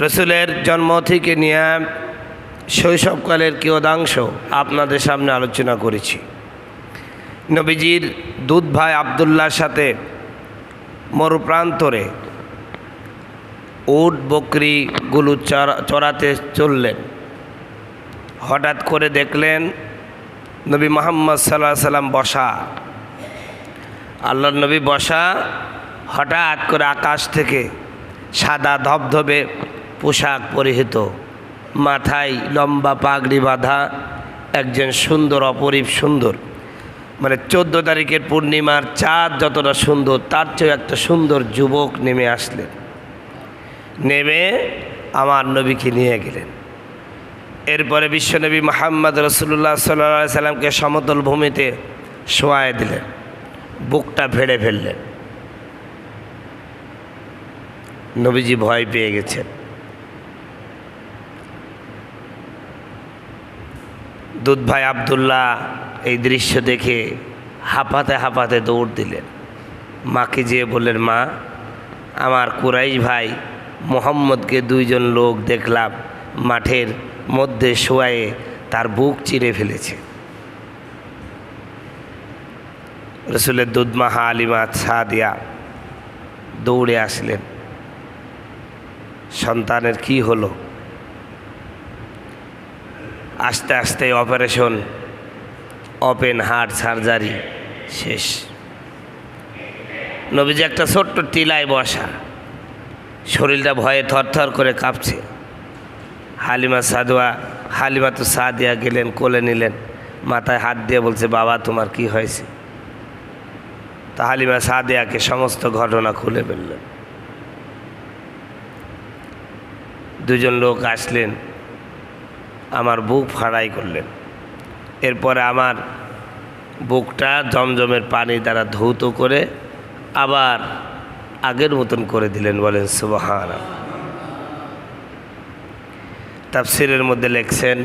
রসুলের জন্ম থেকে নিয়ে শৈশবকালের কিয়দাংশ আপনাদের সামনে আলোচনা করেছি। নবীজির দুধ ভাই আবদুল্লাহর সাথে মরুপ্রান্তরে উট বকরিগুলো চড়াতে চললেন। হঠাৎ করে দেখলেন নবী মুহাম্মদ সাল্লাল্লাহু আলাইহি সাল্লাম বসা। আল্লাহর নবী বসা, হঠাৎ করে আকাশ থেকে সাদা ধবধবে পোশাক পরিহিত, মাথায় লম্বা পাগড়ি বাঁধা একজন সুন্দর, অপরূপ সুন্দর, মানে 14 তারিখের পূর্ণিমার চাঁদ যতটা সুন্দর তার চেয়ে একটা সুন্দর যুবক নেমে আসলেন। নেমে আমার নবীকে নিয়ে গেলেন। এরপরে বিশ্বনবী মুহাম্মদ রাসূলুল্লাহ সাল্লাল্লাহু আলাইহি সাল্লামকে সমতল ভূমিতে শোয়ায় দিলেন, বুকটা ভেড়ে ফেললেন। নবীজি ভয় পেয়ে গেছেন। দুধ ভাই আবদুল্লাহ এই দৃশ্য দেখে হাঁপাতে হাঁপাতে দৌড় দিলেন। মাকে যেয়ে বললেন, মা, আমার কুরাইশ ভাই মুহাম্মদকে 2 জন লোক দেখলাম মাঠের মধ্যে শোয়ায়ে তার বুক চিরে ফেলেছে। রসুলের দুধমা হালিমা সাদিয়া দৌড়ে আসলেন। সন্তানের কি হলো? আস্তে আস্তে অপারেশন, ওপেন হার্ট সার্জারি শেষ। নবীজি একটা ছোট্ট টিলায় বসা, শরীরটা ভয়ে থরথর করে কাঁপছে। হালিমা তো সাদিয়া গেলেন, কোলে নিলেন, মাথায় হাত দিয়ে বলছে, বাবা তোমার কি হয়েছে? তা হালিমা সাদিয়াকে সমস্ত ঘটনা খুলে ফেললেন। 2 জন লোক আসলেন, আমার বুক ফাড়াই করলেন। এরপরে আমার বুকটা জমজমের পানি দ্বারা ধৌত করে আবার আগের মতন করে দিলেন। বলেন সুবহানাল্লাহ। তাফসীরের মধ্যে লেখছেন,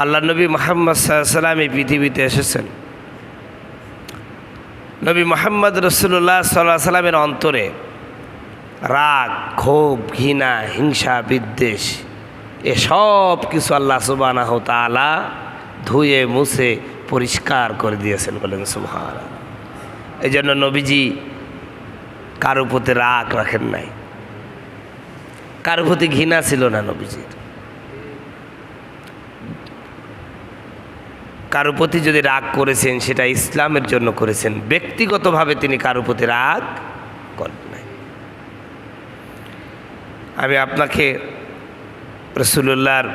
আল্লাহ নবী মুহাম্মদ সাল্লাল্লাহু আলাইহি সাল্লাম এই পৃথিবীতে এসেছেন। নবী মুহাম্মদ রাসূলুল্লাহ সাল্লাল্লাহু আলাইহি সাল্লামের অন্তরে রাগ, ক্ষোভ, ঘৃণা, হিংসা, বিদ্বেষ এসব কিছু আল্লাহ সুবহানাহু ওয়া তাআলা ধুয়ে মুছে পরিষ্কার করে দিয়েছেন। বলেন সুবহানাল্লাহ। এই জন্য নবীজি কারো প্রতি রাগ রাখেন নাই, কারো প্রতি ঘৃণা ছিল না নবীজির। কারো প্রতি যদি রাগ করেছেন সেটা ইসলামের জন্য করেছেন, ব্যক্তিগতভাবে তিনি কারো প্রতি রাগ করেন নাই। আমি আপনাকে রাসূলুল্লাহর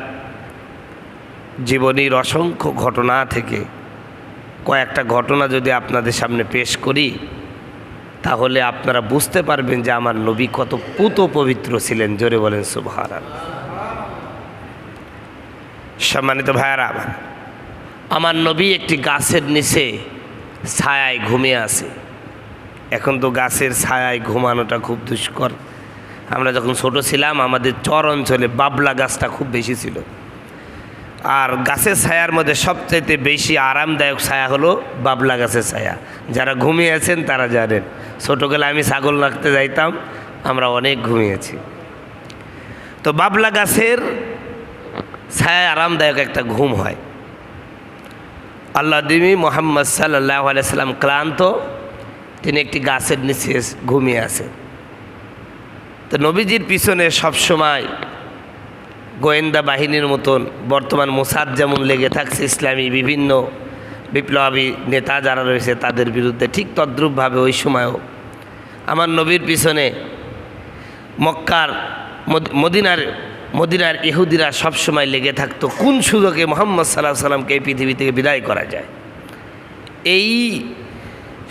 জীবনীর অসংখ্য ঘটনা থেকে কয়েকটা ঘটনা যদি আপনাদের সামনে পেশ করি, তাহলে আপনারা বুঝতে পারবেন যে আমার নবী কত পুত পবিত্র ছিলেন। জোরে বলেন সুবহানাল্লাহ। সম্মানিত ভাইয়ারা, আমার নবী একটি গাছের নিচে ছায়ায় ঘুমিয়ে আছে। এখন তো গাছের ছায়ায় ঘুমানোটা খুব দুষ্কর। আমরা যখন ছোট ছিলাম আমাদের চর অঞ্চলে বাবলা গাছটা খুব বেশি ছিল, আর গাছের ছায়ার মধ্যে সবচাইতে বেশি আরামদায়ক ছায়া হলো বাবলা গাছের ছায়া। যারা ঘুমিয়েছেন তারা জানেন। ছোটোবেলা আমি ছাগল রাখতে যাইতাম, আমরা অনেক ঘুমিয়েছি। তো বাবলা গাছের ছায়া আরামদায়ক একটা ঘুম হয়। আল্লাহ নবী মুহাম্মদ সাল্লাল্লাহু আলাইহি সাল্লাম ক্লান্ত, তিনি একটি গাছের নিচে ঘুমিয়ে আছেন। তো নবীজির পিছনে সবসময় গোয়েন্দা বাহিনীর মতন বর্তমান মোসাদ যেমন লেগে থাকছে, ইসলামী বিভিন্ন বিপ্লবী নেতা যারা রয়েছে তাদের বিরুদ্ধে, ঠিক তদ্রূপভাবে ওই সময়ও আমার নবীর পিছনে মক্কার মদিনার ইহুদিরা সবসময় লেগে থাকতো কোন সুযোগে মুহাম্মদ সাল্লাল্লাহু আলাইহি সাল্লামকে এই পৃথিবী থেকে বিদায় করা যায়। এই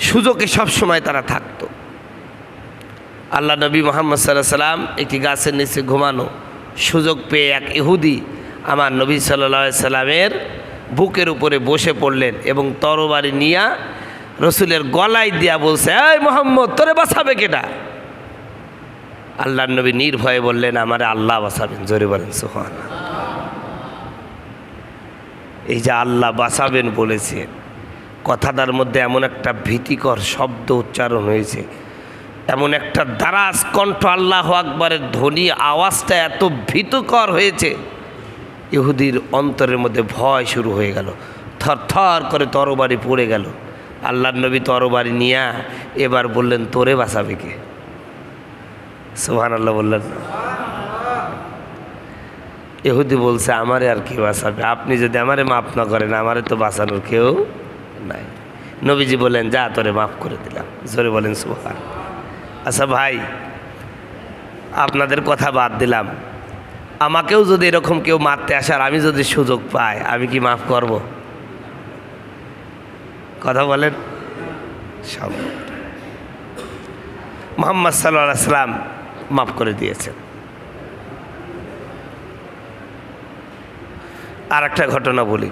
সুযোগে সবসময় তারা থাকতো। আল্লাহ নবী মুহাম্মদ সাল্লাল্লাহু আলাইহি সাল্লাম একটি গাছের নিচে ঘুমানো সুযোগ পেয়ে এক ইহুদি আমার নবী সাল্লাল্লাহু আলাইহি সাল্লামের বুকের উপরে বসে পড়লেন এবং তরবারি নিয়ে রসুলের গলায় দিয়া বলছে, এই মুহাম্মদ, তোরে বাঁচাবে কেডা? আল্লাহর নবী নির্ভয়ে বললেন, আমারে আল্লাহ বাঁচাবেন। জোরে বলেন সুবহানাল্লাহ। এই যে আল্লাহ বাঁচাবেন বলেছেন, কথাটার মধ্যে এমন একটা ভীতিকর শব্দ উচ্চারণ হয়েছে, এমন একটা দারাজ কণ্ঠ, আল্লাহু আকবারের ধ্বনি, আওয়াজটা এত ভীতকর হয়েছে, ইহুদির অন্তরের মধ্যে ভয় শুরু হয়ে গেল। থরথর করে তরবারি পড়ে গেল। আল্লাহর নবী তরবারি নিয়ে এবার বললেন, তোরে বাঁচাবে কে? সুবহানাল্লাহ বললেন। ইহুদি বলছে, আমারে আর কে বাঁচাবে? আপনি যদি আমারে মাফ না করেন, আমারে তো বাঁচানোর কেউ নাই। নবীজি বলেন, যা তোরে মাফ করে দিলাম। জোরে বলেন সুবহান। আচ্ছা ভাই, আপনাদের কথা বাদ দিলাম, আমাকেও যদি এরকম কেউ মারতে আসার আমি যদি সুযোগ পাই, আমি কি মাফ করব? কথা বলেন। সব মুহাম্মদ সাল্লাল্লাহু আলাইহি ওয়াসাল্লাম মাফ করে দিয়েছেন। আর একটা ঘটনা বলি।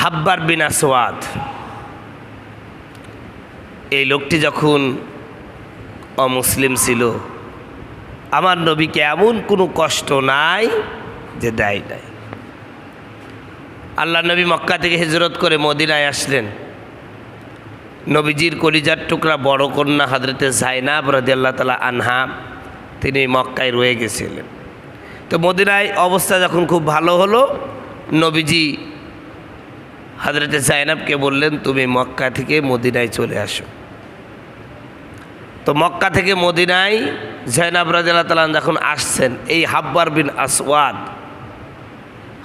হাব্বার বিন আসওয়াদ, এই লোকটি যখন অমুসলিম ছিল, আমার নবীকে এমন কোনো কষ্ট নাই যে দেয় নাই। আল্লাহ নবী মক্কা থেকে হিজরত করে মদিনায় আসলেন। নবীজির কলিজার টুকরা বড় কন্যা হযরতে যায়েনব রাদিয়াল্লাহু তাআলা আনহা, তিনি মক্কায় রয়ে গেছিলেন। তো মদিনায় অবস্থা যখন খুব ভালো হলো, নবীজি হযরতে যায়েনবকে বললেন, তুমি মক্কা থেকে মদিনায় চলে আসো। তো মক্কা থেকে মদিনায় যায়েনব রাদিয়াল্লাহু তাআলা যখন আসছেন, এই হাব্বার বিন আসওয়াদ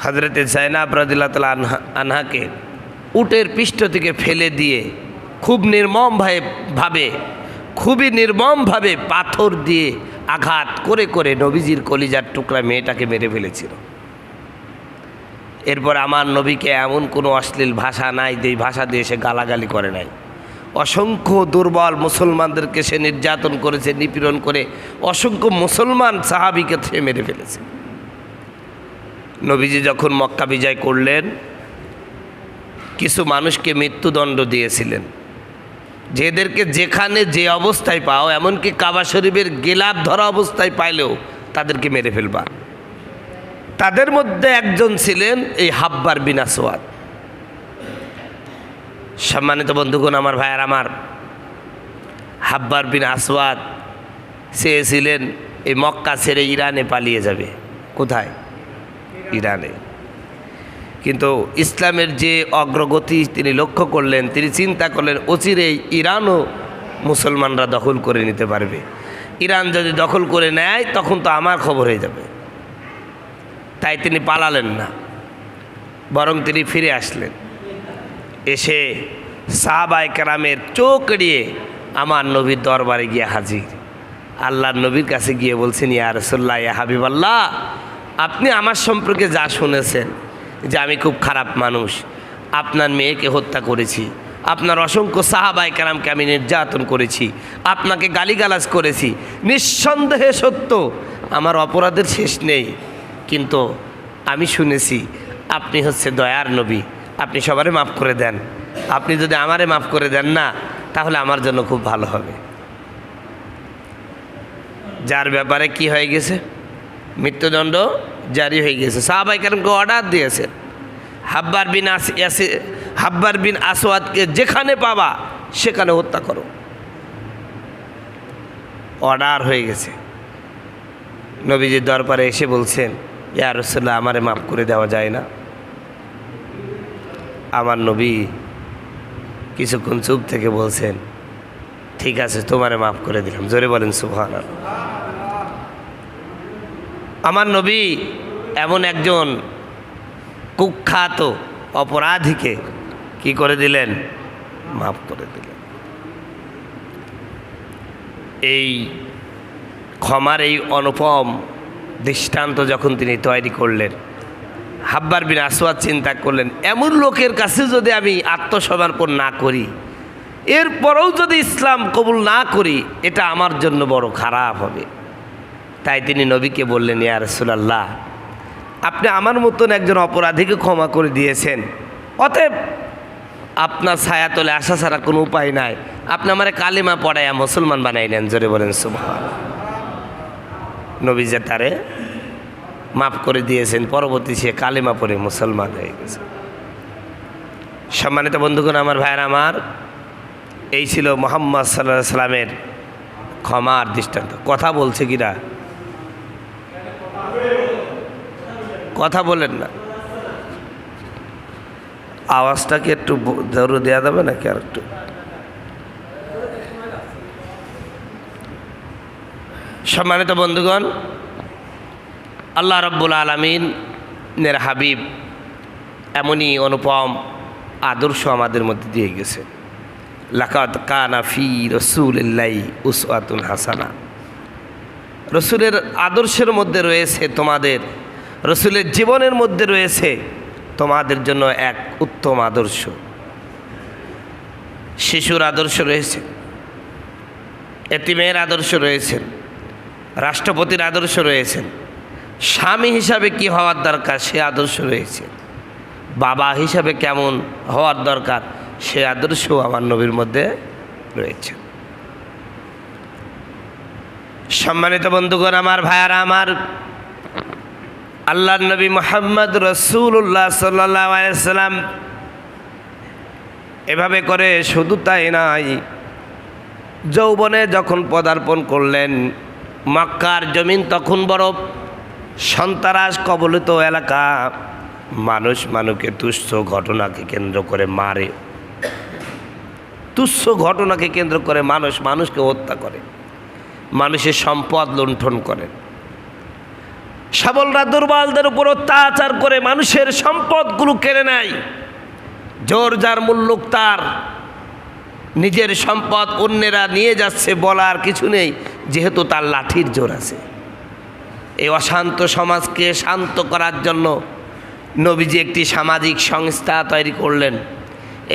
হযরতে যায়েনব রাদিয়াল্লাহু তাআলা আনহাকে উটের পৃষ্ঠ থেকে ফেলে দিয়ে খুবই নির্মমভাবে পাথর দিয়ে আঘাত করে করে নবীজির কলিজার টুকরা মেয়েটাকে মেরে ফেলেছিল। এরপর আমার নবীকে এমন কোনো অশ্লীল ভাষা নাই যে ভাষা দিয়ে সে গালাগালি করে নাই। অসংখ্য দুর্বল মুসলমানদেরকে সে নির্যাতন করেছে, নিপীড়ন করে অসংখ্য মুসলমান সাহাবীকে সে মেরে ফেলেছে। নবীজি যখন মক্কা বিজয় করলেন, কিছু মানুষকে মৃত্যুদণ্ড দিয়েছিলেন, যেদেরকে যেখানে যে অবস্থায় পাও, এমনকি কাবা শরীফের গিলাফ ধরা অবস্থায় পাইলেও তাদেরকে মেরে ফেলবা। তাদের মধ্যে একজন ছিলেন এই হাব্বার বিন আসওয়াদ। সম্মানিত বন্ধুগণ, আমার ভাইয়ার আমার, হাব্বার বিন আসওয়াদ চেয়েছিলেন এই মক্কা ছেড়ে ইরানে পালিয়ে যাবে। কোথায়? ইরানে। কিন্তু ইসলামের যে অগ্রগতি তিনি লক্ষ্য করলেন, তিনি চিন্তা করলেন অচিরেই ইরানও মুসলমানরা দখল করে নিতে পারবে। ইরান যদি দখল করে নেয় তখন তো আমার খবর হয়ে যাবে। তাই তিনি পালালেন না, বরং তিনি ফিরে আসলেন। এসে সাহাবায়ে কেরামের চোখ এড়িয়ে আমার নবীর দরবারে গিয়ে হাজির। আল্লাহর নবীর কাছে গিয়ে বলছেন, ইয়া রাসূলুল্লাহ, ইয়া হাবিবাল্লাহ, আপনি আমার সম্পর্কে যা শুনেছেন যে আমি খুব খারাপ মানুষ, আপনার মেয়েকে হত্যা করেছি, আপনার অসংখ্য সাহাবায়ে কেরামকে আমি নির্যাতন করেছি, আপনাকে গালিগালাজ করেছি, নিঃসন্দেহে সত্য, আমার অপরাধের শেষ নেই। কিন্তু আমি শুনেছি আপনি হচ্ছে দয়ার নবী, আপনি সবারে মাফ করে দেন। আপনি যদি আমারে মাফ করে দেন না, তাহলে আমার জন্য খুব ভালো হবে। যার ব্যাপারে কি হয়ে গেছে? মৃত্যুদণ্ড জারি হয়ে গেছে। সাহাবায়ে কেরামকে অর্ডার দিয়েছে, হাব্বার বিন আসওয়াদকে যেখানে পাবা সেখানে হত্যা করো। অর্ডার হয়ে গেছে। নবীজির দরবারে এসে বলছেন, ইয়া রাসূলুল্লাহ, আমারে মাফ করে দেওয়া যায় না? আমার নবী কিছুক্ষণ চুপ থেকে বলছেন, ঠিক আছে, তোমারে মাফ করে দিলাম। জোরে বলেন সুবহানাল্লাহ। আমার নবী এমন একজন কুখ্যাত অপরাধীকে কি করে দিলেন? মাফ করে দিলেন। এই ক্ষমার এই অনুপম দৃষ্টান্ত যখন তিনি তৈরি করলেন, হাব্বার বিন আসওয়াদ চিন্তা করলেন, এমন লোকের কাছে যদি আমি আত্মসমর্পণ না করি, এরপরেও যদি ইসলাম কবুল না করি, এটা আমার জন্য বড় খারাপ হবে। তাই তিনি নবীকে বললেন, ইয়া রাসূলুল্লাহ, আপনি আমার মতন একজন অপরাধীকে ক্ষমা করে দিয়েছেন, অতএব আপনার ছায়াতলে আসা ছাড়া কোনো উপায় নাই, আপনি আমারে কালিমা পড়াইয়া মুসলমান বানাই নেন। জোরে বলেন সুবহানাল্লাহ। নবী যে তারে মাফ করে দিয়েছেন, পরবর্তী সে কালিমা পড়ে মুসলমান হয়ে গেছে। সম্মানিত বন্ধুগণ, আমার ভাইয়ের আমার, এই ছিল মুহাম্মদ সাল্লাল্লাহু আলাইহি সাল্লামের ক্ষমার দৃষ্টান্ত। কথা বলছে কিনা? কথা বলেন না, আওয়াজটাকে একটু জোরে দেওয়া যাবে নাকি আর একটু? সম্মানিত বন্ধুগণ, আল্লাহ রাব্বুল আলামিনের হাবিব এমনই অনুপম আদর্শ আমাদের মধ্যে দিয়ে গেছে। লাকাদ কানা ফি রাসূলিল্লাহি উসওয়াতুন হাসানা। রসুলের আদর্শের মধ্যে রয়েছে তোমাদের, রসুলের জীবনের মধ্যে রয়েছে তোমাদের জন্য এক উত্তম আদর্শ। শিশুর আদর্শ রয়েছে, এতিমের আদর্শ রয়েছেন, রাষ্ট্রপতির আদর্শ রয়েছেন, স্বামী হিসাবে কি হওয়ার দরকার সে আদর্শ রয়েছে, বাবা হিসাবে কেমন হওয়ার দরকার সে আদর্শ আমার নবীর মধ্যে রয়েছে। সম্মানিত বন্ধুগণ, আমার ভাইয়ারা, আমার আল্লাহর নবী মুহাম্মদ রাসূলুল্লাহ সাল্লাল্লাহু আলাইহি ওয়াসাল্লাম এভাবে করে শুধু তাই নাই, যৌবনে যখন পদার্পণ করলেন, মক্কার জমিন তখন বড় সন্ত্রাস কবলিত এলাকা, মানুষ মানুষকে তুচ্ছ ঘটনাকে কেন্দ্র করে মারে, তুচ্ছ ঘটনাকে কেন্দ্র করে মানুষ মানুষকে হত্যা করে, মানুষের সম্পদ লুণ্ঠন করে, সবলরা দুর্বলদের উপর অত্যাচার করে মানুষের সম্পদগুলো কেড়ে নেয়। জোর যার মুল্লুক তার, নিজের সম্পদ অন্যেরা নিয়ে যাচ্ছে বলার কিছু নেই, যেহেতু তার লাঠির জোর আছে। এই অশান্ত সমাজকে শান্ত করার জন্য নবীজি একটি সামাজিক সংস্থা তৈরি করলেন।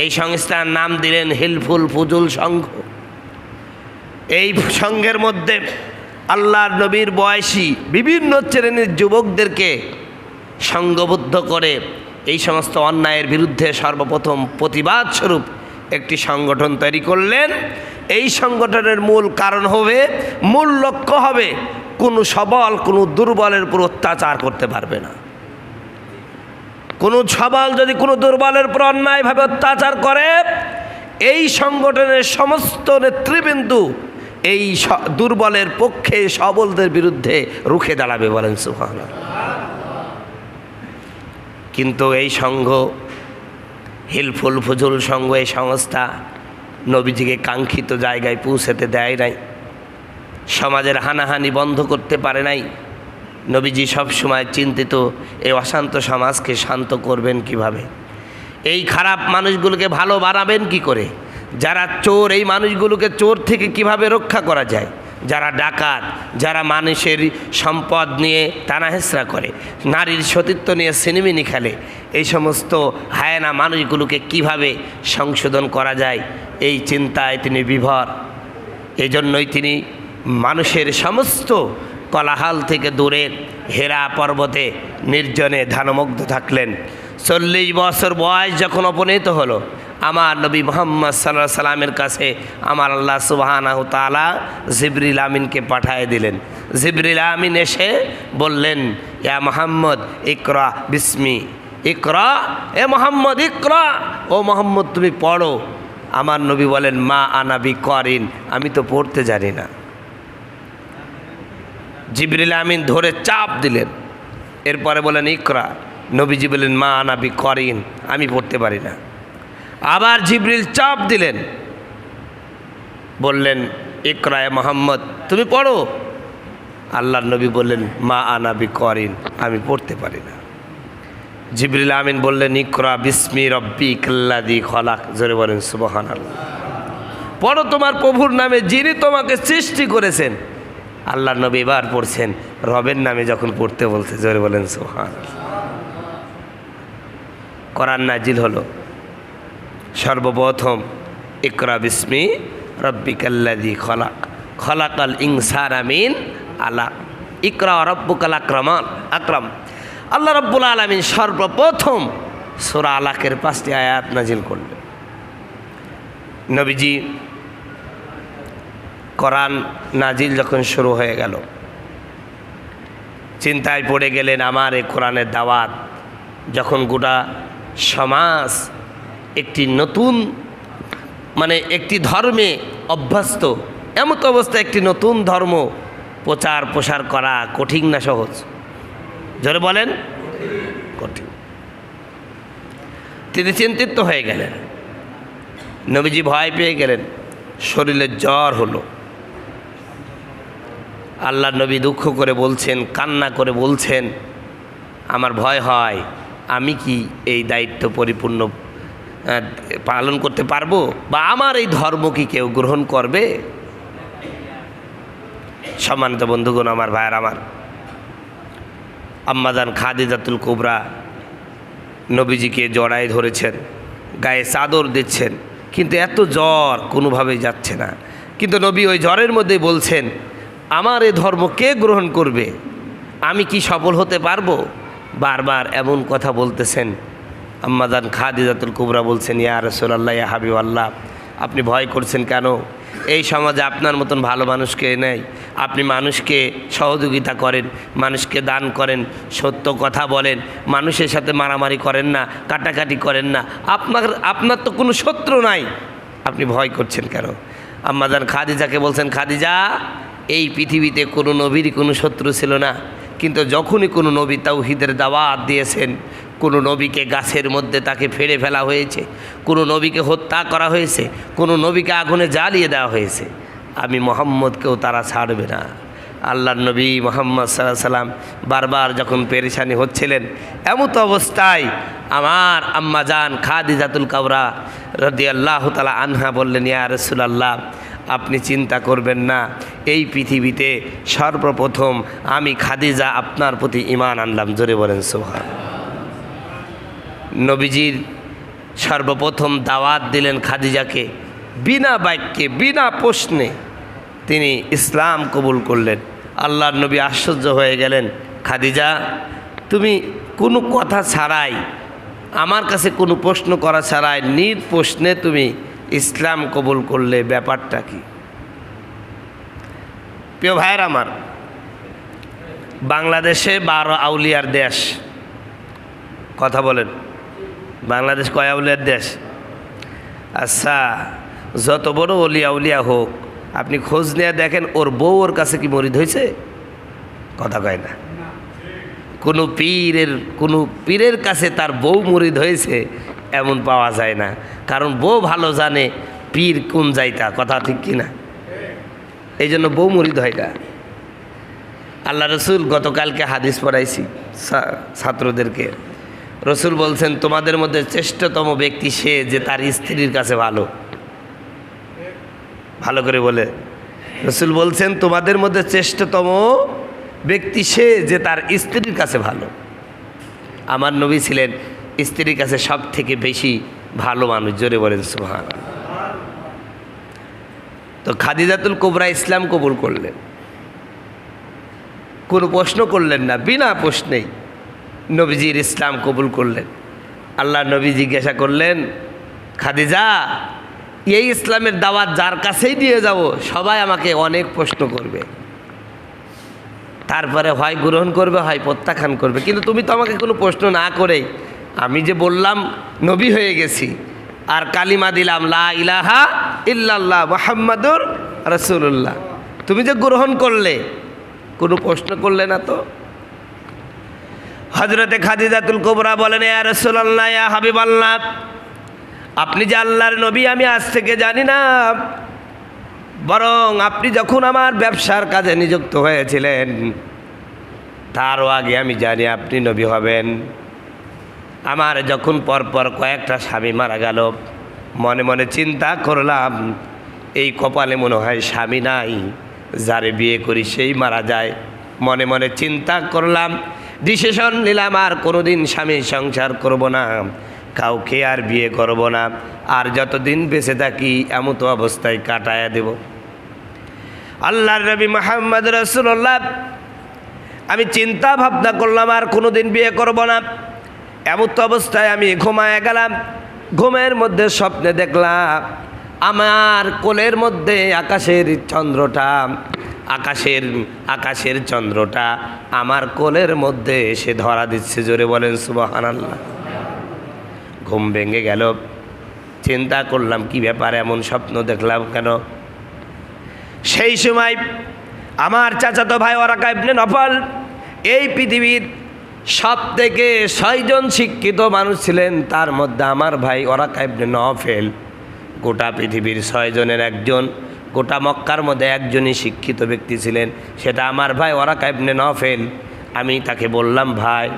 এই সংস্থার নাম দিলেন হিলফুল ফুজুল সংঘ। এই সংঘের মধ্যে আল্লাহর নবীর বয়সী বিভিন্ন শ্রেণীর যুবকদেরকে সংঘবদ্ধ করে এই সমস্ত অন্যায়ের বিরুদ্ধে সর্বপ্রথম প্রতিবাদ স্বরূপ একটি সংগঠন তৈরি করলেন। এই সংগঠনের মূল কারণ হবে, মূল লক্ষ্য হবে, কোনো সবল কোনো দুর্বলের উপর অত্যাচার করতে পারবে না। কোনো সবল যদি কোনো দুর্বলের উপর অন্যায়ভাবে অত্যাচার করে, এই সংগঠনের সমস্ত নেতৃবৃন্দ এই দুর্বলের পক্ষে সবলদের বিরুদ্ধে রুখে দাঁড়াবে। বলেন সুবহানাল্লাহ। কিন্তু এই সংঘ, হিলফুল ফুজুল সংঘ, এই সংস্থা নবীজিকে কাঙ্ক্ষিত জায়গায় পৌঁছাতে দেয় নাই, সমাজের হানাহানি বন্ধ করতে পারে নাই। নবীজি সবসময় চিন্তিত, এই অশান্ত সমাজকে শান্ত করবেন কিভাবে, এই খারাপ মানুষগুলোকে ভালো বানাবেন কি করে, যারা চোর এই মানুষগুলোকে চোর থেকে কিভাবে রক্ষা করা যায়, যারা ডাকাত, যারা মানুষের সম্পদ নিয়ে টানাহেঁচড়া করে, নারীর সতীত্ব নিয়ে সিনেমিনি খেলে, এই সমস্ত হায়না মানুষগুলোকে কিভাবে সংশোধন করা যায়, এই চিন্তায় তিনি বিভোর। এই জন্যই তিনি মানুষের সমস্ত কোলাহল থেকে দূরে হেরা পর্বতে নির্জনে ধ্যানমগ্ন থাকলেন। 40 বছর বয়স যখন উপনীত হলো, আমার নবী মুহাম্মদ সাল্লাল্লাহু আলাইহি সাল্লামের কাছে আমার আল্লাহ সুবহানাহু তাআলা জিবরিল আমিনকে পাঠিয়ে দিলেন। জিবরিল আমিন এসে বললেন, ইয়া মুহাম্মদ ইকরা বিসমি, ইকরা, এ মুহাম্মদ ইকরা, ও মুহাম্মদ তুমি পড়ো। আমার নবী বলেন, মা আনা বিকরিন, আমি তো পড়তে জানি না। জিবরিল আমিন ধরে চাপ দিলেন, এরপরে বলেন ইকরা। নবীজি বলেন, মা আনা বিকরিন, আমি পড়তে পারি না। আবার জিবরিল চাপ দিলেন, বললেন ইকরা এ মুহাম্মদ, তুমি পড়ো। আল্লাহর নবী বললেন, মা আনা বিকরিন, আমি পড়তে পারি না। জিবরিল আমিন বললেন, ইকরা বিসমি রব্বিকাল্লাযী খলাক, জোরে বলেন সুবহানাল্লাহ। পড়ো তোমার প্রভুর নামে, যিনি তোমাকে সৃষ্টি করেছেন। আল্লাহর নবী এবার পড়ছেন, রবের নামে যখন পড়তে বলছে, জোরে বলেন সুবহানাল্লাহ। কোরআন নাজিল হলো সর্বপ্রথম, ইকরা বিসমি রব্বিকাল্লাযী খলাক, খলাকাল ইনসানা মিন আলাক, ইকরা রব্বুকাল আকরাম। আল্লাহ রাব্বুল আলামিন সর্বপ্রথম সূরা আলাকের 5টি আয়াত নাজিল করলেন। নবীজি কোরআন নাজিল যখন শুরু হয়ে গেল, চিন্তায় পড়ে গেলেন, আমার এই কোরআনের দাওয়াত যখন গোটা সমাজ একটি নতুন মানে একটি ধর্মে অভ্যস্ত, এমত অবস্থায় একটি নতুন ধর্ম প্রচার প্রসার করা কঠিন না সহজ? জোরে বলেন, কঠিন। তিনি চিন্তিত হয়ে গেলেন, নবীজি ভয় পেয়ে গেলেন, শরীরে জ্বর হলো। আল্লাহ নবী দুঃখ করে বলছেন, কান্না করে বলছেন, আমার ভয় হয়, আমি কি এই দায়িত্ব পরিপূর্ণ পালন করতে পারবো, বা আমার এই ধর্ম কি কেউ গ্রহণ করবে? সম্মানিত বন্ধুগণ, আমার ভাইয়ের, আমার আম্মাজান খাদিজাতুল কুবরা নবীজিকে জড়ায় ধরেছেন, গায়ে চাদর দিচ্ছেন, কিন্তু এত জ্বর কোনোভাবেই যাচ্ছে না। কিন্তু নবী ওই জ্বরের মধ্যে বলছেন, আমার এই ধর্ম কে গ্রহণ করবে, আমি কি সফল হতে পারবো? বারবার এমন কথা বলতেছেন। আম্মাজান খাদিজাতুল কুবরা বলছেন, ইয়া রাসূলুল্লাহ, ইয়া হাবিবাল্লাহ, আপনি ভয় করছেন কেন? এই সমাজে আপনার মতন ভালো মানুষকে নেই। আপনি মানুষকে সহযোগিতা করেন, মানুষকে দান করেন, সত্য কথা বলেন, মানুষের সাথে মারামারি করেন না, কাটাকাটি করেন না, আপনার তো কোনো শত্রু নাই, আপনি ভয় করছেন কেন? আম্মাজান খাদিজাকে বলছেন, খাদিজা, এই পৃথিবীতে কোনো নবীরই কোনো শত্রু ছিল না, কিন্তু যখনই কোনো নবী তাওহীদের দাওয়াত দিয়েছেন, কোনো নবীকে গাছের মধ্যে তাকে ফেলে ফেলা হয়েছে, কোনো নবীকে হত্যা করা হয়েছে, কোনো নবীকে আগুনে জ্বালিয়ে দেওয়া হয়েছে, আমি মুহাম্মদকেও তারা ছাড়বে না। আল্লাহর নবী মুহাম্মদ সাল্লাল্লাহু আলাইহি সাল্লাম বারবার যখন পেরেশানি হচ্ছিলেন, এমত অবস্থায় আমার আম্মাজান খাদিজাতুল কুবরা রাদিয়াল্লাহু তাআলা আনহা বললেন, ইয়া রাসূলুল্লাহ, আপনি চিন্তা করবেন না, এই পৃথিবীতে সর্বপ্রথম আমি খাদিজা আপনার প্রতি ঈমান আনলাম। জোরে বলেন সুবহানাল্লাহ। নবীজির সর্বপ্রথম দাওয়াত দিলেন খাদিজাকে, বিনা বাক্যে, বিনা প্রশ্নে তিনি ইসলাম কবুল করলেন। আল্লাহর নবী আশ্চর্য হয়ে গেলেন, খাদিজা, তুমি কোনো কথা ছাড়াই, আমার কাছে কোনো প্রশ্ন করা ছাড়াই নির্প্রশ্নে তুমি ইসলাম কবুল করলে, ব্যাপারটা কি? প্রিয় ভাইয়ের আমার, বাংলাদেশে 12 আউলিয়ার দেশ। কথা বলেন, বাংলাদেশ কয় আউলিয়ার দেশ? আচ্ছা, যত বড় অলিয়া উলিয়া হোক, আপনি খোঁজ নিয়ে দেখেন ওর বউ ওর কাছে কি মরিদ হয়েছে? কথা কয় না। কোনো পীরের কাছে তার বউ মরিদ হয়েছে এমন পাওয়া যায় না, কারণ বউ ভালো জানে পীর কোন যাইতা। কথা ঠিক কিনা? এই জন্য বউ মরিদ হয় না। আল্লাহ রসুল গতকালকে হাদিস পড়াইছি ছাত্রদেরকে, রসুল বলছেন, তোমাদের মধ্যে শ্রেষ্ঠতম ব্যক্তি সে যে তার স্ত্রীর কাছে ভালো। ভালো করে বলে, রসুল বলছেন, তোমাদের মধ্যে শ্রেষ্ঠতম ব্যক্তি সে যে তার স্ত্রীর কাছে ভালো। আমার নবী ছিলেন স্ত্রীর কাছে সব থেকে বেশি ভালো মানুষ। জোরে বলেন সুবহানাল্লাহ। তো খাদিজাতুল কুবরা ইসলাম কবুল করলেন, কোনো প্রশ্ন করলেন না, বিনা প্রশ্নেই নবীজির ইসলাম কবুল করলেন। আল্লাহ নবী জিজ্ঞাসা করলেন, খাদিজা, এই ইসলামের দাওয়াত যার কাছেই দিয়ে যাব, সবাই আমাকে অনেক প্রশ্ন করবে, তারপরে হয় গ্রহণ করবে, হয় প্রত্যাখ্যান করবে, কিন্তু তুমি তো আমাকে কোনো প্রশ্ন না করেই, আমি যে বললাম নবী হয়ে গেছি আর কালিমা দিলাম লা ইলাহা ইল্লাল্লাহ মুহাম্মাদুর রাসূলুল্লাহ, তুমি যে গ্রহণ করলে, কোনো প্রশ্ন করলে না তো? হযরতে খাদিজাতুল কুবরা বলেন, ইয়া রাসূলুল্লাহ, ইয়া হাবিবাল্লাহ, আপনি যে আল্লাহর নবী আমি আজ থেকে জানি না, বরং আপনি যখন আমার ব্যবসার কাজে নিযুক্ত হয়েছিলেন তারও আগে আমি জানি আপনি নবী হবেন। আমার যখন পরপর কয়েকটা স্বামী মারা গেল, মনে মনে চিন্তা করলাম, এই কপালে মনে হয় স্বামী নাই, যারে বিয়ে করি সেই মারা যায়। মনে মনে চিন্তা করলাম, ডিসিশন নিলাম, আর কোনোদিন স্বামী সংসার করব না, কাউকে আর বিয়ে করব না, আর যতদিন বেঁচে থাকি এমত অবস্থায় কাটায়া দেব। আল্লাহর নবী মুহাম্মদ রাসূলুল্লাহ, আমি চিন্তা ভাবনা করলাম আর কোনোদিন বিয়ে করব না। এমত অবস্থায় আমি ঘুমায় গেলাম। ঘুমের মধ্যে স্বপ্নে দেখলাম আমার কোলের মধ্যে আকাশের চন্দ্রটা আমার কোলের মধ্যে এসে ধরা দিচ্ছে। জোরে বলেন সুবহানাল্লাহ। ঘুম ভেঙে গেল। চিন্তা করলাম কি ব্যাপার, এমন স্বপ্ন দেখলাম কেন? সেই সময় আমার চাচাতো ভাই ওয়ারাকা ইবনে নফল এই পৃথিবীর সব থেকে 6 জন শিক্ষিত মানুষ ছিলেন, তার মধ্যে আমার ভাই ওয়ারাকা ইবনে নফল গোটা পৃথিবীর 6 জনের একজন, গোটা মক্কার মধ্যে একজনই শিক্ষিত ব্যক্তি ছিলেন, সেটা আমার ভাই ওয়ারাকা ইবনে নফল। আমি তাকে বললাম, ভাই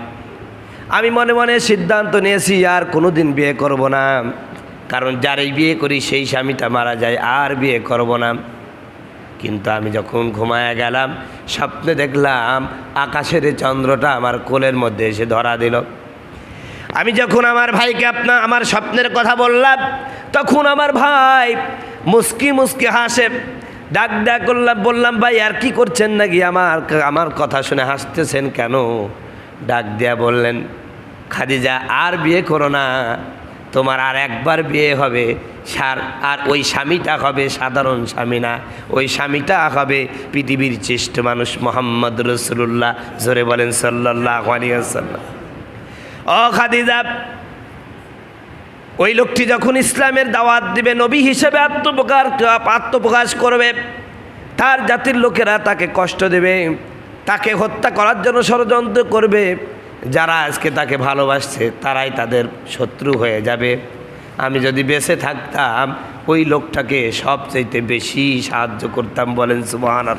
আমি মনে মনে সিদ্ধান্ত নিয়েছি আর কোনোদিন বিয়ে করব না, কারণ যারাই বিয়ে করি সেই স্বামীটা মারা যায়, আর বিয়ে করব না। কিন্তু আমি যখন ঘুমায়া গেলাম স্বপ্নে দেখলাম আকাশের চন্দ্রটা আমার কোলের মধ্যে এসে ধরা দিল। আমি যখন আমার ভাইকে আমার স্বপ্নের কথা বললাম, তখন আমার ভাই মুস্কি মুস্কি হাসে। ডাক করলাম, বললাম, ভাই আর কি করছেন নাকি? আমার কথা শুনে হাসতেছেন কেন? ডাক দিয়া বললেন, খাদিজা আর বিয়ে করো না, তোমার আর একবার বিয়ে হবে, আর ওই স্বামীটা হবে সাধারণ স্বামী না, ওই স্বামীটা হবে পৃথিবীর শ্রেষ্ঠ মানুষ মুহাম্মদ রাসূলুল্লাহ। জোরে বলেন সাল্লাল্লাহু আলাইহি ওয়াসাল্লাম। ও খাদিজা, ওই লোকটি যখন ইসলামের দাওয়াত দিবে, নবী হিসেবে আত্মপ্রকাশ করবে, তার জাতির লোকেরা তাকে কষ্ট দেবে, তাকে হত্যা করার জন্য ষড়যন্ত্র করবে। যারা আজকে তাকে ভালোবাসছে তারাই তাদের শত্রু হয়ে যাবে। আমি যদি বেঁচে থাকতাম ওই লোকটাকে সবচাইতে বেশি সাহায্য করতাম। বলেন সুবহানাল্লাহ।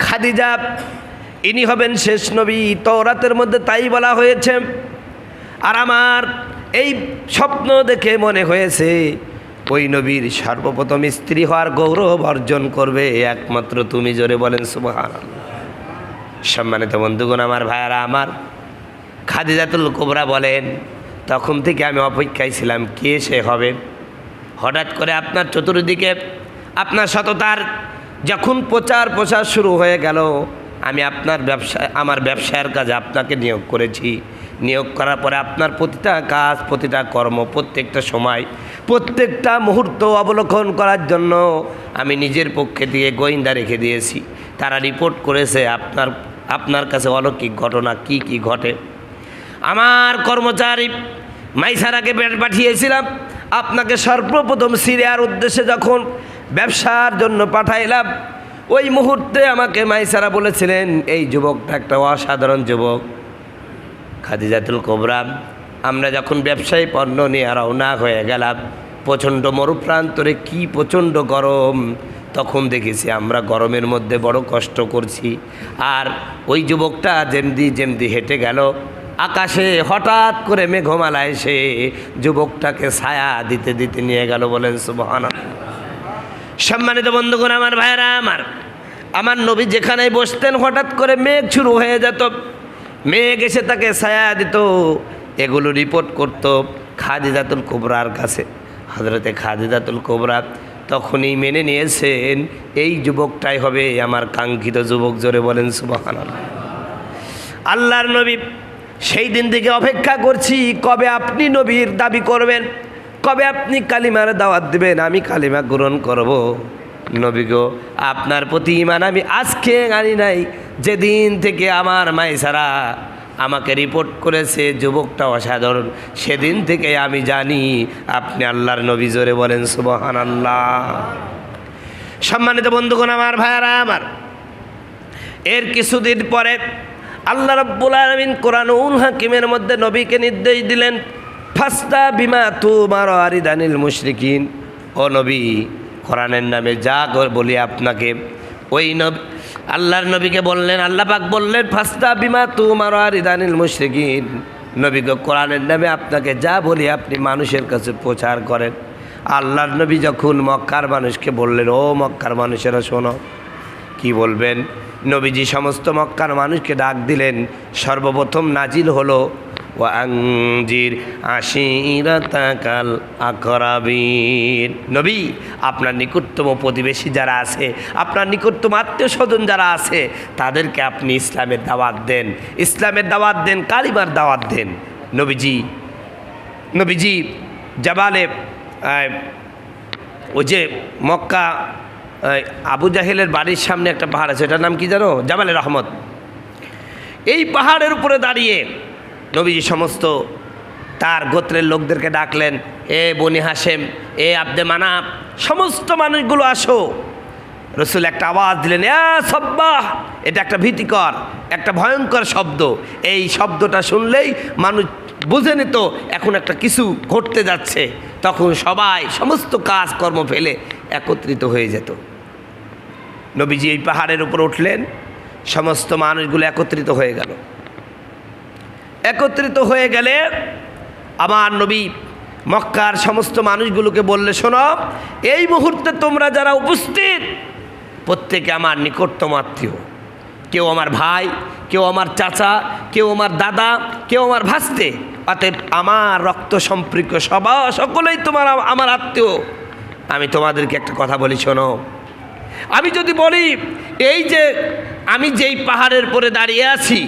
খাদিজা ইনি হবেন শেষ নবী, তাওরাতের মধ্যে তাই বলা হয়েছে। আর আমার এই স্বপ্ন দেখে মনে হয়েছে ওই নবীর সর্বপ্রথম স্ত্রী হওয়ার গৌরব অর্জন করবে একমাত্র তুমি। জোরে বলেন সুবহানাল্লাহ। সম্মানিত বন্ধুগণ, আমার ভাইয়ারা, আমার খাদিজাতুল কুবরা বলেন, তখন থেকে আমি অপেক্ষায় ছিলাম কে সে হবে। হঠাৎ করে আপনার চতুর্দিকে আপনার সততার যখন প্রচার শুরু হয়ে গেল, আমি আমার ব্যবসায়ের কাজে আপনাকে নিয়োগ করেছি। নিয়োগ করার পরে আপনার প্রতিটা কাজ, প্রতিটা কর্ম, প্রত্যেকটা সময়, প্রত্যেকটা মুহূর্ত অবলোকন করার জন্য আমি নিজের পক্ষে দিয়ে গোয়েন্দা রেখে দিয়েছি। তারা রিপোর্ট করেছে আপনার কাছে অলৌকিক ঘটনা কি কি ঘটে। আমার কর্মচারী মাইসারাকে পাঠিয়েছিলাম আপনাকে সর্বপ্রথম সিরিয়ার উদ্দেশ্যে যখন ব্যবসার জন্য পাঠাইলাম, ওই মুহূর্তে আমাকে মাইসারা বলেছিলেন এই যুবকটা একটা অসাধারণ যুবক। খাদিজাতুল কুবরা, আমরা যখন ব্যবসায়ী পণ্য নিয়ে রওনা হয়ে গেলাম, প্রচণ্ড মরুপ্রান্তরে কি প্রচণ্ড গরম, তখন দেখেছি আমরা গরমের মধ্যে বড় কষ্ট করছি। আর ওই যুবকটা যেমনি হেঁটে গেল, আকাশে হঠাৎ করে মেঘমালা এসে যুবকটাকে ছায়া দিতে দিতে নিয়ে গেল। বলেন সুবহানাল্লাহ। সম্মানিত বন্ধুগণ, আমার ভাইয়েরা, আমার নবী যেখানেই বসতেন হঠাৎ করে মেঘ শুরু হয়ে যেত, মেঘ এসে তাকে ছায়া দিত। এগুলো রিপোর্ট করত খাদিজাতুল কুবরার কাছে। হযরতে খাদিজাতুল কুবরা তখনই মেনে নিয়েছেন এই যুবকটাই হবে আমার কাঙ্ক্ষিত যুবক। জোরে বলেন সুবহানাল্লাহ। আল্লাহর নবী সেই দিন থেকে অপেক্ষা করছি, কবে আপনি নবীর দাবি করবেন, কবে আপনি কালিমার দাওয়াত দেবেন, আমি কালিমা গ্রহণ করব। নবী গো, আপনার প্রতি ঈমান আমি আজকে আনি নাই, যেদিন থেকে আমার মাইসারা আমাকে রিপোর্ট করেছে যুবকটা অসাধারণ, সেদিন থেকে আমি জানি আপনি আল্লাহর নবী। জোরে বলেন সুবহানাল্লাহ। সম্মানিত বন্ধুগণ, আমার ভাইয়ারা, এর কিছুদিন পরে আল্লাহ রাব্বুল আলামিন কোরআনুল হাকিমের মধ্যে নবীকে নির্দেশ দিলেন, ফাস্তা বিমা তুমার আরিদানিল মুশরিকিন। ও নবী, কোরআনের নামে যা বলি আপনাকে, ওই নবী আল্লাহর নবীকে বললেন, আল্লাহ পাক বললেন, ফাস্তা বিমা তুমার আরিদানিল মুশরিকিন। নবীকে কোরআনের নামে আপনাকে যা বলি আপনি মানুষের কাছে প্রচার করেন। আল্লাহর নবী যখন মক্কার মানুষকে বললেন, ও মক্কার মানুষেরা শোনো, কি বলবেন? নবীজি সমস্ত মক্কার মানুষকে ডাক দিলেন। সর্বপ্রথম নাজিল হলো ওয়াংজির আশিরাতাকাল আকরাবিন। নবী, আপনার নিকটতম প্রতিবেশী যারা আছে, আপনার নিকটতম আত্মীয় স্বজন যারা আছে, তাদেরকে আপনি ইসলামের দাওয়াত দেন, ইসলামের দাওয়াত দেন, কালিমার দাওয়াত দেন। নবীজি জাবালে, ওই যে মক্কা আবু জাহেলের বাড়ির সামনে একটা পাহাড় আছে, এটার নাম কি জানো? জাবালে রহমত। এই পাহাড়ের উপরে দাঁড়িয়ে নবীজি সমস্ত তার গোত্রের লোকদেরকে ডাকলেন, এ বনি হাশেম, এ আব্দে মানাফ, সমস্ত মানুষগুলো আসো। রসুল একটা আওয়াজ দিলেন, সাব্বাহ। এটা একটা ভীতিকর, একটা ভয়ঙ্কর শব্দ। এই শব্দটা শুনলেই মানুষ বুঝে নিত এখন একটা কিছু ঘটতে যাচ্ছে। তখন সবাই সমস্ত কাজকর্ম ফেলে একত্রিত হয়ে যেত। নবীজি এই পাহাড়ের উপর উঠলেন, সমস্ত মানুষগুলো একত্রিত হয়ে গেল। একত্রিত হয়ে গেলে আমার নবী মক্কার সমস্ত মানুষগুলোকে বললে, শোনো, এই মুহূর্তে তোমরা যারা উপস্থিত প্রত্যেকে আমার নিকটতম আত্মীয়। কেউ আমার ভাই, কেউ আমার চাচা, কেউ আমার দাদা, কেউ আমার ভাস্তে। অতএব আমার রক্ত সম্পর্ক সকলেই তোমার আমার আত্মীয়। আমি তোমাদেরকে একটা কথা বলি, শোনো। আমি যদি বলি এই যে আমি যেই পাহাড়ের উপরে দাঁড়িয়ে আছি,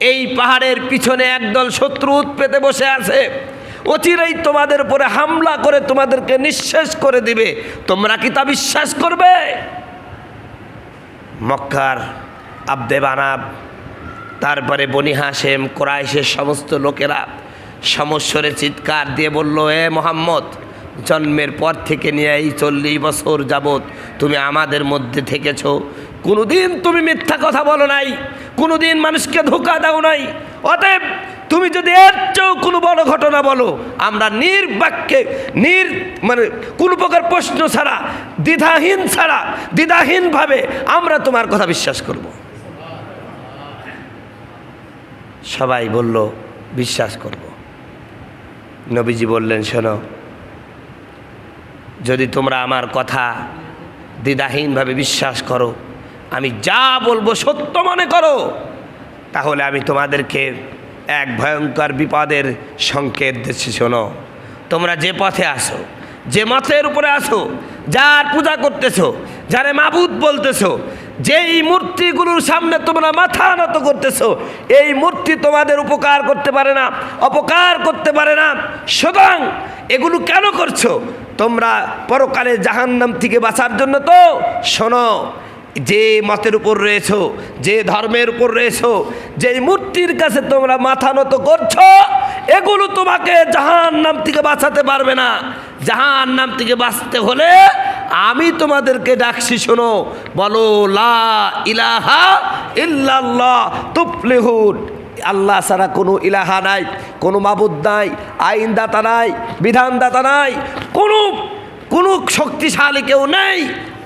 এই পাহাড়ের পিছনে একদল শত্রু পেতে বসে আছে, অচিরেই তোমাদের উপরে হামলা করে তোমাদেরকে নিঃশেষ করে দিবে, তোমরা কি তা বিশ্বাস করবে? মক্কার আব্দে মানাফ, তারপরে বনি হাশেম, কুরাইশের সমস্ত লোকেরা সমস্বরে চিৎকার দিয়ে বলল, এ মোহাম্মদ, জন্মের পর থেকে নিয়ে এই 40 বছর যাবৎ তুমি আমাদের মধ্যে থেকেছ, কোনোদিন তুমি মিথ্যা কথা বলো নাই, কোনোদিন মানুষকে ধোঁকা দাও নাই। অতএব তুমি যদি এর চেয়েও কোনো বড় ঘটনা বলো, আমরা নির্বাক্যে মানে কোনো প্রকার প্রশ্ন ছাড়া, দ্বিধাহীনভাবে আমরা তোমার কথা বিশ্বাস করব। সবাই বলল বিশ্বাস করব। নবীজি বললেন, শোনো, যদি তোমরা আমার কথা দ্বিধাহীনভাবে বিশ্বাস করো, আমি যা বলবো সত্য মনে করো, তাহলে আমি তোমাদেরকে এক ভয়ঙ্কর বিপদের সংকেত দিচ্ছি। শোনো, তোমরা যে পথে আসো, যে মতের উপরে আসো, যার পূজা করতেছো, যারে মাবুদ বলতেছো, যেই মূর্তিগুলোর সামনে তোমরা মাথা নত করতেছো, এই মূর্তি তোমাদের উপকার করতে পারে না, অপকার করতে পারে না। সুতরাং এগুলো কেন করছো? তোমরা পরকালে জাহান্নাম থেকে বাঁচার জন্য। তো শোনো, যে মতের উপর রয়েছো, যে ধর্মের উপর রয়েছো, যেই মূর্তির কাছে তোমরা মাথা নত করছো, এগুলো তোমাকে জাহান্নাম থেকে বাঁচাতে পারবে না। জাহান্নাম থেকে বাঁচতে হলে আমি তোমাদেরকে ডাকছি, শোনো, বলো লা ইলাহা ইল্লাল্লাহ তুফলিহুন। আল্লাহ ছাড়া কোনো ইলাহা নাই, কোনো মাবুদ নাই, আইনদাতা নাই, বিধানদাতা নাই, কোনো শক্তিশালী কেউ নেই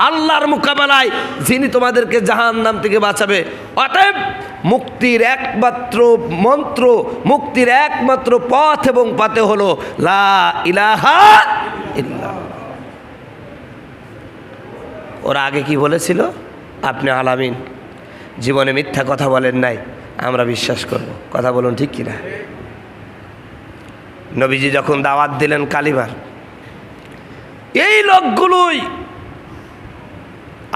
আল্লাহর মোকাবেলায়, যিনি তোমাদেরকে জাহান্নাম থেকে বাঁচাবে। অতএব মুক্তির একমাত্র মন্ত্র, মুক্তির একমাত্র পথ এবং পথে হলো লা ইলাহা ইল্লাল্লাহ। ওরা আগে কি বলেছিল? আপনি আলামিন, জীবনে মিথ্যা কথা বলেন নাই, আমরা বিশ্বাস করব। কথা বলুন ঠিক কিনা? নবীজি যখন দাওয়াত দিলেন কালিমার, এই লোকগুলোই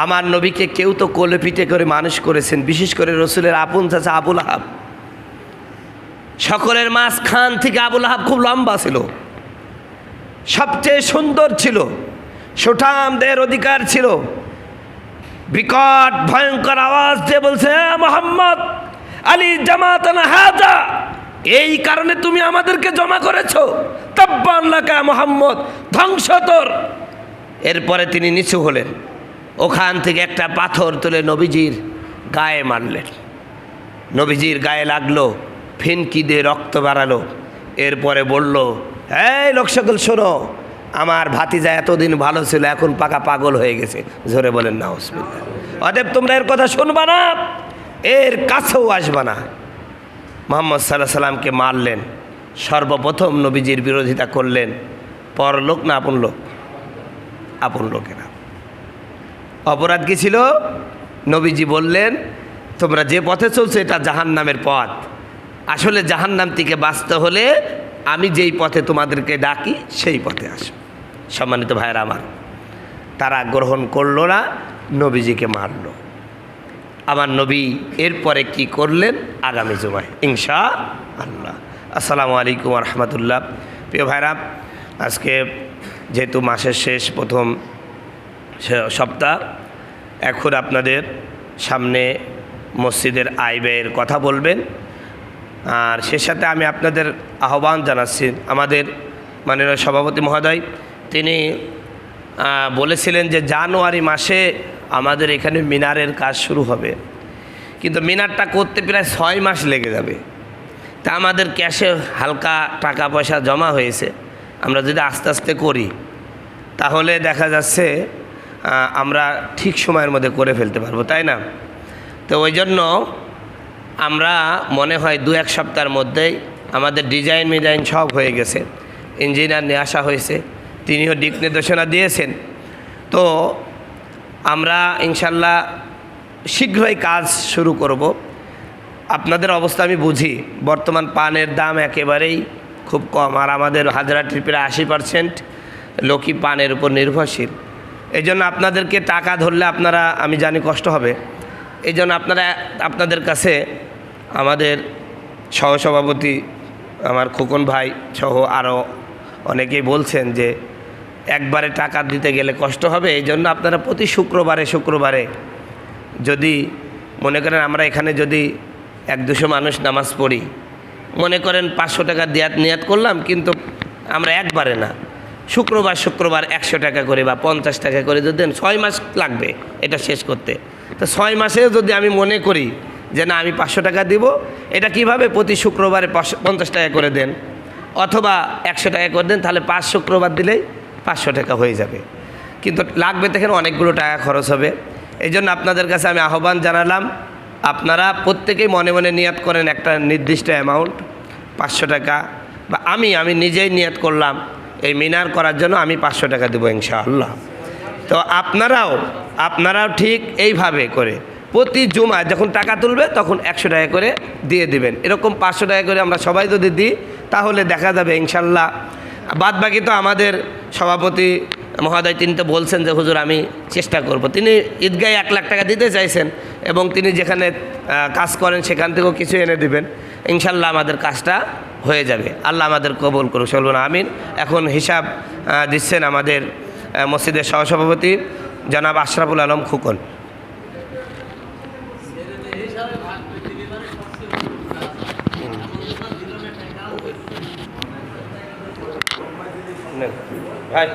আমার নবীকে কেউ তো কোলে পিঠে করে মানুষ করেছেন, বিশেষ করে রসুলের আপন চাচা আবুল আহাব। সকলের মাঝখান থেকে আবুল আহাব খুব লম্বা ছিল, সবচেয়ে সুন্দর ছিল, সুঠাম দেহের অধিকার ছিল। বিকট ভয়ঙ্কর আওয়াজ দিয়ে বলছে, মোহাম্মদ আলী জামাতানা হাজা, এই কারণে তুমি আমাদেরকে জমা করেছো, তাব্বান লাকা মোহাম্মদ, ধ্বংস তোর। এরপরে তিনি নিচু হলেন, ওখান থেকে একটা পাথর তুলে নবীজির গায়ে মারলেন। নবীজির গায়ে লাগলো, ফিনকি দিয়ে রক্ত বাড়ালো। এরপরে বলল, এই লোক সকল শোনো, আমার ভাতিজা এতদিন ভালো ছিল, এখন পাকা পাগল হয়ে গেছে। জোরে বলেন নাউজুবিল্লাহ। অতএব তোমরা এর কথা শুনবা না, এর কাছেও আসবা না। মুহাম্মদ সাল্লাল্লাহু আলাইহি সাল্লামকে মারলেন। সর্বপ্রথম নবীজির বিরোধিতা করলেন পরলোক না আপন লোক? আপন লোকেরা। অপরাধ কি ছিল? নবীজি বললেন, তোমরা যে পথে চলছো এটা জাহান্নামের পথ। আসলে জাহান্নাম থেকে বাঁচতে হলে আমি যেই পথে তোমাদেরকে ডাকি সেই পথে আসো। সম্মানিত ভাইয়েরা আমার, তারা গ্রহণ করলো না, নবীজিকে মারলো। আমার নবী এরপরে কি করলেন আগামী জুমায় ইনশাআল্লাহ। আসসালামু আলাইকুম ওয়া রাহমাতুল্লাহ। প্রিয় ভাইরা, আজকে যেহেতু মাসের শেষ প্রথম সপ্তাহ, এখন আপনাদের সামনে মসজিদের আয় ব্যয়ের কথা বলবেন। আর সে সাথে আমি আপনাদের আহ্বান জানাচ্ছি, আমাদের মাননীয় সভাপতি মহোদয় তিনি বলেছিলেন যে জানুয়ারি মাসে আমাদের এখানে মিনারের কাজ শুরু হবে, কিন্তু মিনারটা করতে প্রায় 6 মাস লেগে যাবে। তা আমাদের ক্যাশে হালকা টাকা পয়সা জমা হয়েছে, আমরা যদি আস্তে আস্তে করি তাহলে দেখা যাচ্ছে আমরা ঠিক সময়ের মধ্যে করে ফেলতে পারবো, তাই না? তো ওই জন্য আমরা মনে হয় 2-1 সপ্তাহের মধ্যেই আমাদের ডিজাইন সব হয়ে গেছে, ইঞ্জিনিয়ার নিয়ে আসা হয়েছে, তিনিও দিক নির্দেশনা দিয়েছেন। তো আমরা ইনশাল্লাহ শীঘ্রই কাজ শুরু করব। আপনাদের অবস্থা আমি বুঝি, বর্তমান পানের দাম একেবারেই খুব কম, আর আমাদের হাজারাটির প্রায় 80% লোকই পানের উপর নির্ভরশীল। এই জন্য আপনাদেরকে টাকা ধরলে আপনারা, আমি জানি কষ্ট হবে, এই জন্য আপনাদের কাছে আমাদের সহসভাপতি আমার খোকন ভাই সহ আরও অনেকেই বলছেন যে একবারে টাকা দিতে গেলে কষ্ট হবে, এই জন্য আপনারা প্রতি শুক্রবারে যদি মনে করেন আমরা এখানে যদি 100-200 মানুষ নামাজ পড়ি, মনে করেন 500 টাকা নিয়াত করলাম, কিন্তু আমরা একবারে না, শুক্রবার 100 টাকা করে বা 50 টাকা করে যদি দেন, 6 মাস লাগবে এটা শেষ করতে। তো 6 মাসে যদি আমি মনে করি যে না আমি 500 টাকা দিব, এটা কিভাবে প্রতি শুক্রবারে 50 টাকা করে দেন অথবা 100 টাকা করে দেন, তাহলে 5 শুক্রবার দিলেই 500 টাকা হয়ে যাবে, কিন্তু লাগবে দেখেন অনেকগুলো টাকা খরচ হবে। এই জন্য আপনাদের কাছে আমি আহ্বান জানালাম, আপনারা প্রত্যেকেই মনে মনে নিয়াত করেন একটা নির্দিষ্ট অ্যামাউন্ট 500 টাকা, বা আমি নিজেই নিয়াত করলাম এই মিনার করার জন্য আমি 500 টাকা দেবো ইনশাআল্লাহ। তো আপনারাও ঠিক এইভাবে করে প্রতি জুমায় যখন টাকা তুলবে তখন 100 টাকা করে দিয়ে দিবেন, এরকম 500 টাকা করে আমরা সবাই যদি দিই তাহলে দেখা যাবে ইনশাল্লাহ। বাদ বাকি তো আমাদের সভাপতি মহোদয় তিনি তো বলছেন যে হুজুর আমি চেষ্টা করব, তিনি ঈদগাহে 1 লাখ টাকা দিতে চাইছেন এবং তিনি যেখানে কাজ করেন সেখান থেকেও কিছু এনে দিবেন, ইনশাল্লাহ আমাদের কাজটা হয়ে যাবে। আল্লাহ আমাদের কবুল করুক, চলুন আমিন। এখন হিসাব দিচ্ছেন আমাদের মসজিদের সহসভাপতি জনাব আশরাফুল আলম খোকন। ভাই